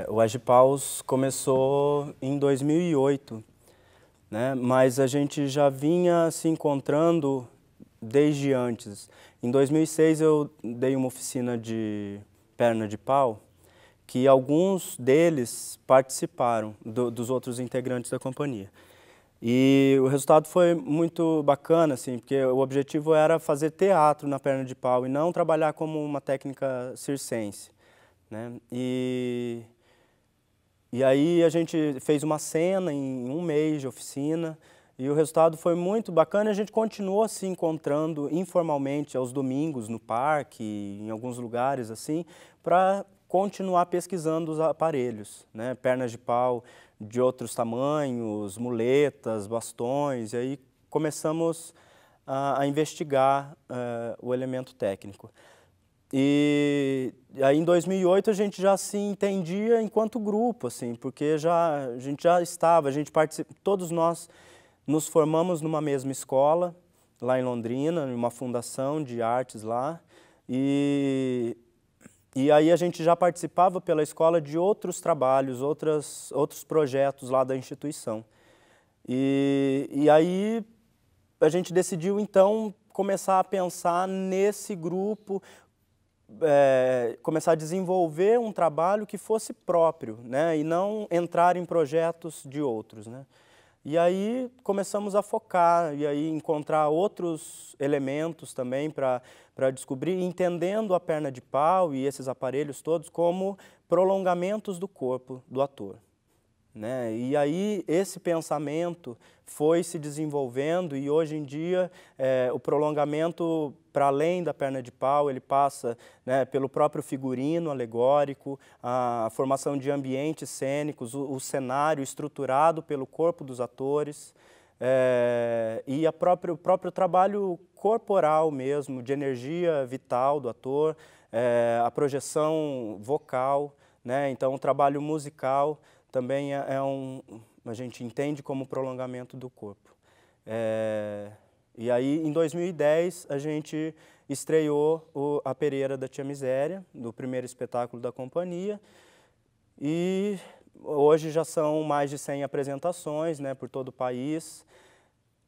O Agipaus começou em 2008, né? Mas a gente já vinha se encontrando desde antes. Em 2006 eu dei uma oficina de perna de pau, que alguns deles participaram dos outros integrantes da companhia. E o resultado foi muito bacana, assim, porque o objetivo era fazer teatro na perna de pau e não trabalhar como uma técnica circense, né? E aí a gente fez uma cena em um mês de oficina e o resultado foi muito bacana. A gente continuou se encontrando informalmente aos domingos no parque, em alguns lugares assim, para continuar pesquisando os aparelhos, né? Pernas de pau de outros tamanhos, muletas, bastões, e aí começamos a investigar o elemento técnico. E aí em 2008 a gente já se entendia enquanto grupo, assim, porque a gente já estava, todos nós nos formamos numa mesma escola, lá em Londrina, numa fundação de artes lá, e aí a gente já participava pela escola de outros trabalhos, outros projetos lá da instituição. E aí a gente decidiu então começar a pensar nesse grupo, começar a desenvolver um trabalho que fosse próprio, né, e não entrar em projetos de outros, né. E aí começamos a focar e aí encontrar outros elementos também para descobrir, entendendo a perna de pau e esses aparelhos todos como prolongamentos do corpo do ator, né? E aí esse pensamento foi se desenvolvendo e hoje em dia o prolongamento para além da perna de pau, ele passa, né, pelo próprio figurino alegórico, a formação de ambientes cênicos, o cenário estruturado pelo corpo dos atores e o próprio trabalho corporal mesmo, de energia vital do ator, a projeção vocal, né? Então o trabalho musical também a gente entende como prolongamento do corpo. E aí, em 2010, a gente estreou a Pereira da Tia Miséria, do primeiro espetáculo da companhia, e hoje já são mais de 100 apresentações, né, por todo o país.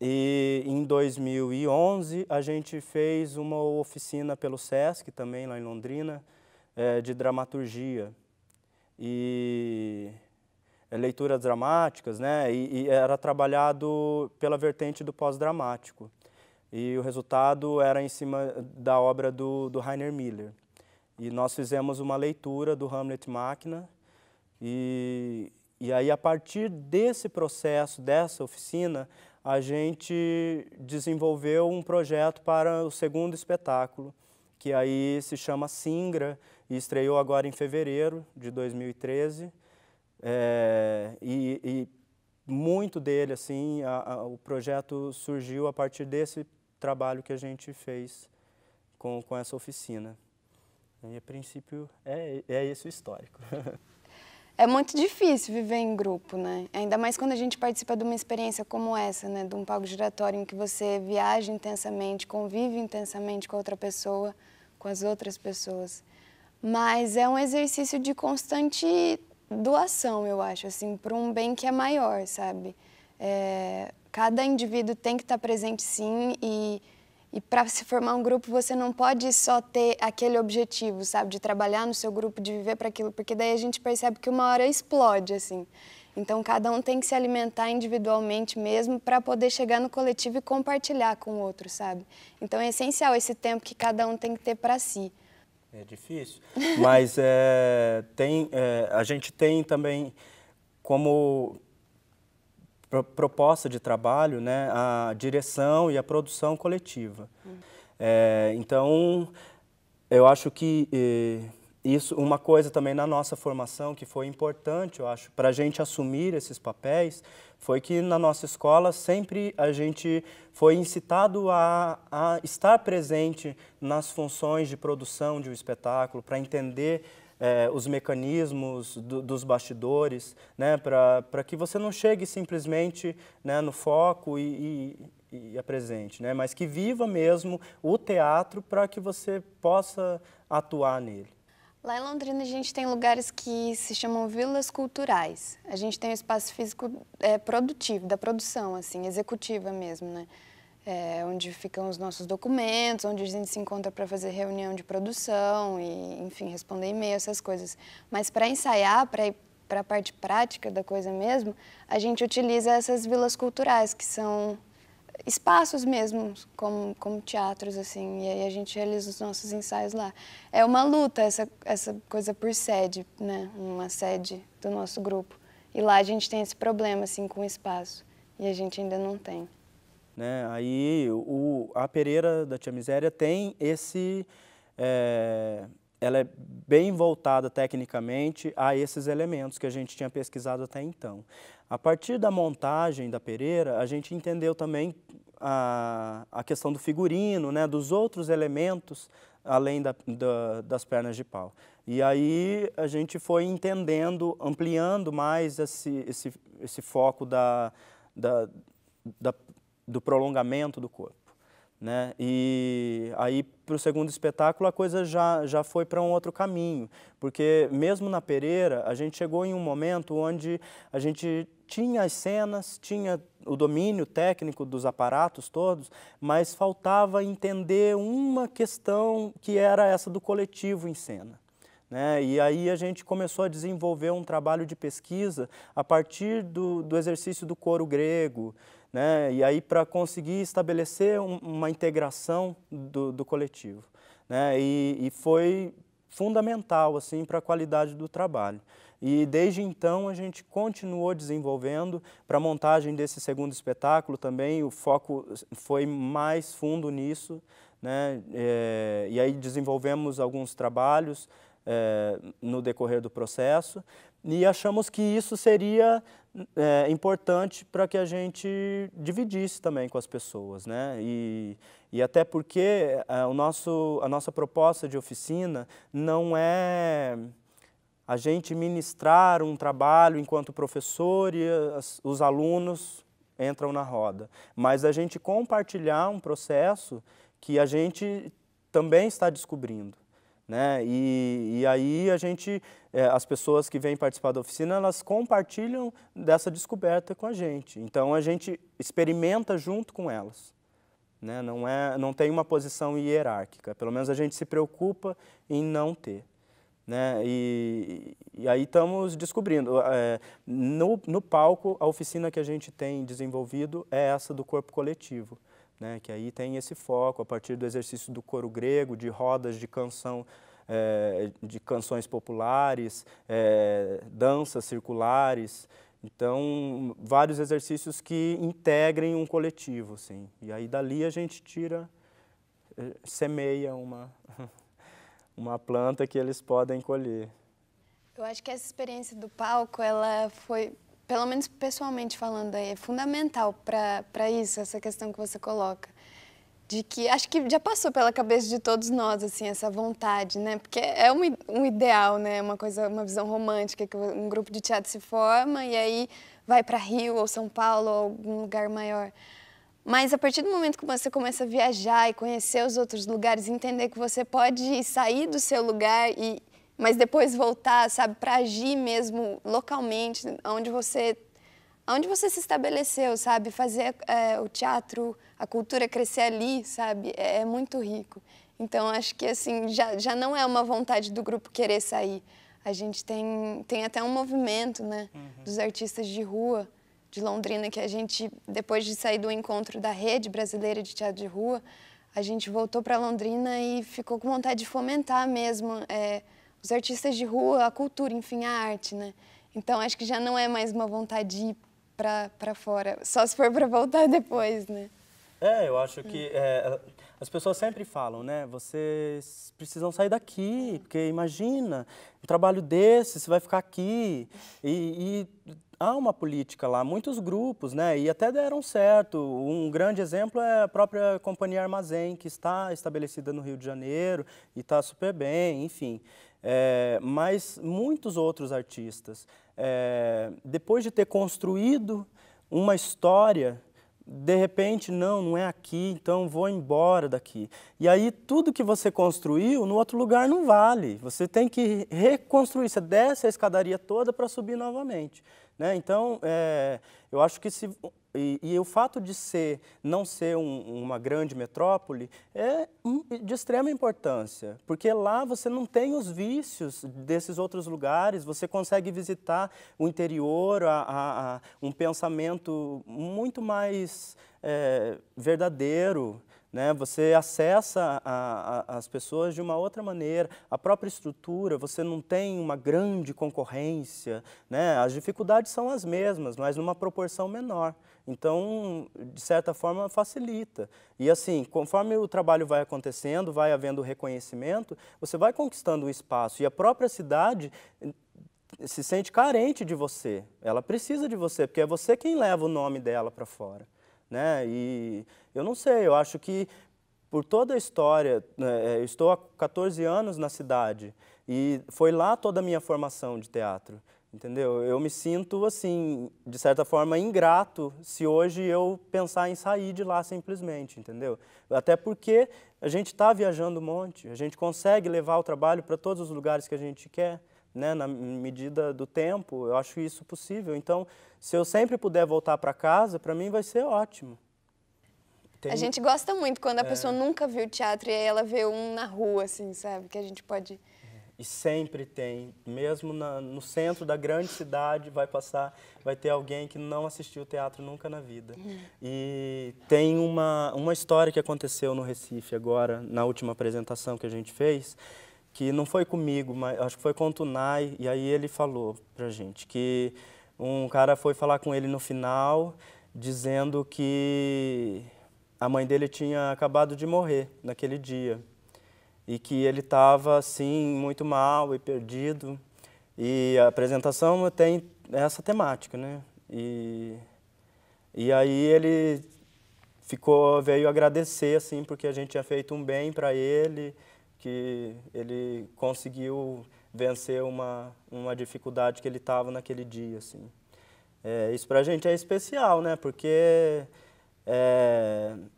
E em 2011, a gente fez uma oficina pelo Sesc, também lá em Londrina, de dramaturgia. E leituras dramáticas, né? E era trabalhado pela vertente do pós-dramático. E o resultado era em cima da obra do Rainer Miller. E nós fizemos uma leitura do Hamlet Máquina. E aí, a partir desse processo, dessa oficina, a gente desenvolveu um projeto para o segundo espetáculo, que aí se chama Singra, e estreou agora em fevereiro de 2013. E muito dele, assim, o projeto surgiu a partir desse trabalho que a gente fez com essa oficina. E, a princípio, é esse o histórico. É muito difícil viver em grupo, né? Ainda mais quando a gente participa de uma experiência como essa, né? De um palco giratório em que você viaja intensamente, convive intensamente com a outra pessoa, com as outras pessoas. Mas é um exercício de constante doação, eu acho, assim, para um bem que é maior, sabe? Cada indivíduo tem que estar presente, sim, e para se formar um grupo você não pode só ter aquele objetivo, sabe? De trabalhar no seu grupo, de viver para aquilo, porque daí a gente percebe que uma hora explode, assim. Então, cada um tem que se alimentar individualmente mesmo para poder chegar no coletivo e compartilhar com o outro, sabe? Então, é essencial esse tempo que cada um tem que ter para si. É difícil, mas a gente tem também como proposta de trabalho, né, a direção e a produção coletiva. Então, eu acho que isso, uma coisa também na nossa formação que foi importante, eu acho, para a gente assumir esses papéis, foi que na nossa escola sempre a gente foi incitado a estar presente nas funções de produção de um espetáculo, para entender os mecanismos dos bastidores, né, para que você não chegue simplesmente, né, no foco e apresente, né, mas que viva mesmo o teatro para que você possa atuar nele. Lá em Londrina a gente tem lugares que se chamam vilas culturais. A gente tem um espaço físico produtivo, da produção, assim, executiva mesmo, né? Onde ficam os nossos documentos, onde a gente se encontra para fazer reunião de produção e, enfim, responder e-mail, essas coisas. Mas para ensaiar, para ir para a parte prática da coisa mesmo, a gente utiliza essas vilas culturais, que são espaços mesmo, como teatros, assim, e aí a gente realiza os nossos ensaios lá. É uma luta essa coisa por sede, né, uma sede do nosso grupo. E lá a gente tem esse problema, assim, com o espaço, e a gente ainda não tem. Né? Aí a Pereira da Tia Miséria tem ela é bem voltada tecnicamente a esses elementos que a gente tinha pesquisado até então. A partir da montagem da Pereira, a gente entendeu também a questão do figurino, né, dos outros elementos além das pernas de pau. E aí a gente foi entendendo, ampliando mais esse foco do prolongamento do corpo, né? E aí para o segundo espetáculo a coisa já foi para um outro caminho, porque mesmo na Pereira a gente chegou em um momento onde a gente tinha as cenas, tinha o domínio técnico dos aparatos todos, mas faltava entender uma questão que era essa do coletivo em cena. Né? E aí a gente começou a desenvolver um trabalho de pesquisa a partir do exercício do coro grego, né? E aí para conseguir estabelecer uma integração do coletivo. Né? E foi fundamental assim, para a qualidade do trabalho. E desde então a gente continuou desenvolvendo. Para a montagem desse segundo espetáculo também o foco foi mais fundo nisso, né? E aí desenvolvemos alguns trabalhos no decorrer do processo e achamos que isso seria importante para que a gente dividisse também com as pessoas, né? E até porque a nossa proposta de oficina não é a gente ministrar um trabalho enquanto professor e os alunos entram na roda, mas a gente compartilhar um processo que a gente também está descobrindo. Né? E aí as pessoas que vêm participar da oficina, elas compartilham dessa descoberta com a gente. Então a gente experimenta junto com elas. Né? Não tem uma posição hierárquica, pelo menos a gente se preocupa em não ter. Né? E aí estamos descobrindo. No palco, a oficina que a gente tem desenvolvido é essa do corpo coletivo. Né, que aí tem esse foco a partir do exercício do coro grego, de rodas de canção, de canções populares, danças circulares. Então, vários exercícios que integrem um coletivo, assim. E aí dali a gente semeia uma planta que eles podem colher. Eu acho que essa experiência do palco, ela foi, pelo menos pessoalmente falando, é fundamental para isso, essa questão que você coloca. De que acho que já passou pela cabeça de todos nós, assim, essa vontade, né? Porque é um ideal, né? Uma visão romântica, que um grupo de teatro se forma e aí vai para Rio ou São Paulo ou algum lugar maior. Mas a partir do momento que você começa a viajar e conhecer os outros lugares, entender que você pode sair do seu lugar mas depois voltar, sabe, para agir mesmo localmente, onde você se estabeleceu, sabe, fazer o teatro, a cultura crescer ali, sabe, é muito rico. Então, acho que, assim, já não é uma vontade do grupo querer sair. A gente tem até um movimento, né, dos artistas de rua de Londrina, que a gente, depois de sair do encontro da Rede Brasileira de Teatro de Rua, a gente voltou para Londrina e ficou com vontade de fomentar mesmo os artistas de rua, a cultura, enfim, a arte, né? Então, acho que já não é mais uma vontade de ir para fora, só se for para voltar depois, né? Eu acho que as pessoas sempre falam, né? Vocês precisam sair daqui, porque imagina, um trabalho desse, você vai ficar aqui. E há uma política lá, muitos grupos, né? E até deram certo. Um grande exemplo é a própria Companhia Armazém, que está estabelecida no Rio de Janeiro e está super bem, enfim. Mas muitos outros artistas, depois de ter construído uma história de repente, não é aqui, então vou embora daqui. E aí tudo que você construiu no outro lugar não vale. Você tem que reconstruir, você desce a escadaria toda para subir novamente, né? Então, eu acho que e o fato de não ser uma grande metrópole é de extrema importância, porque lá você não tem os vícios desses outros lugares, você consegue visitar o interior, um pensamento muito mais verdadeiro, né? Você acessa as pessoas de uma outra maneira, a própria estrutura, você não tem uma grande concorrência, né? As dificuldades são as mesmas, mas numa proporção menor. Então, de certa forma, facilita. E assim, conforme o trabalho vai acontecendo, vai havendo reconhecimento, você vai conquistando o espaço. E a própria cidade se sente carente de você. Ela precisa de você, porque é você quem leva o nome dela para fora, né? E eu não sei, eu acho que por toda a história, né, eu estou há 14 anos na cidade e foi lá toda a minha formação de teatro. Entendeu? Eu me sinto, assim, de certa forma, ingrato se hoje eu pensar em sair de lá simplesmente, entendeu? Até porque a gente está viajando um monte, a gente consegue levar o trabalho para todos os lugares que a gente quer, né? Na medida do tempo, eu acho isso possível. Então, se eu sempre puder voltar para casa, para mim vai ser ótimo. A gente gosta muito quando a pessoa nunca viu teatro e aí ela vê um na rua, assim, sabe? Que a gente pode... E sempre tem, mesmo no centro da grande cidade, vai ter alguém que não assistiu teatro nunca na vida. E tem uma história que aconteceu no Recife agora, na última apresentação que a gente fez, que não foi comigo, mas acho que foi com o Tunai, e aí ele falou pra gente que um cara foi falar com ele no final, dizendo que a mãe dele tinha acabado de morrer naquele dia. E que ele estava, assim, muito mal e perdido. E a apresentação tem essa temática, né? E aí ele veio agradecer, assim, porque a gente tinha feito um bem para ele, que ele conseguiu vencer uma dificuldade que ele estava naquele dia, assim. Isso para a gente é especial, né? Porque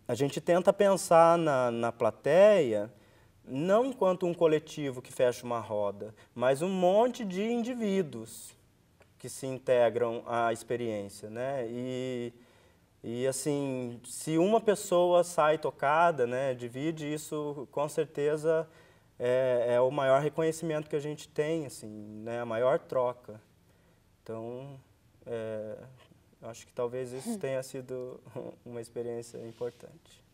a gente tenta pensar na plateia não enquanto um coletivo que fecha uma roda, mas um monte de indivíduos que se integram à experiência, né? E assim, se uma pessoa sai tocada, né, divide, isso com certeza é o maior reconhecimento que a gente tem, assim, né, a maior troca. Então, acho que talvez isso tenha sido uma experiência importante.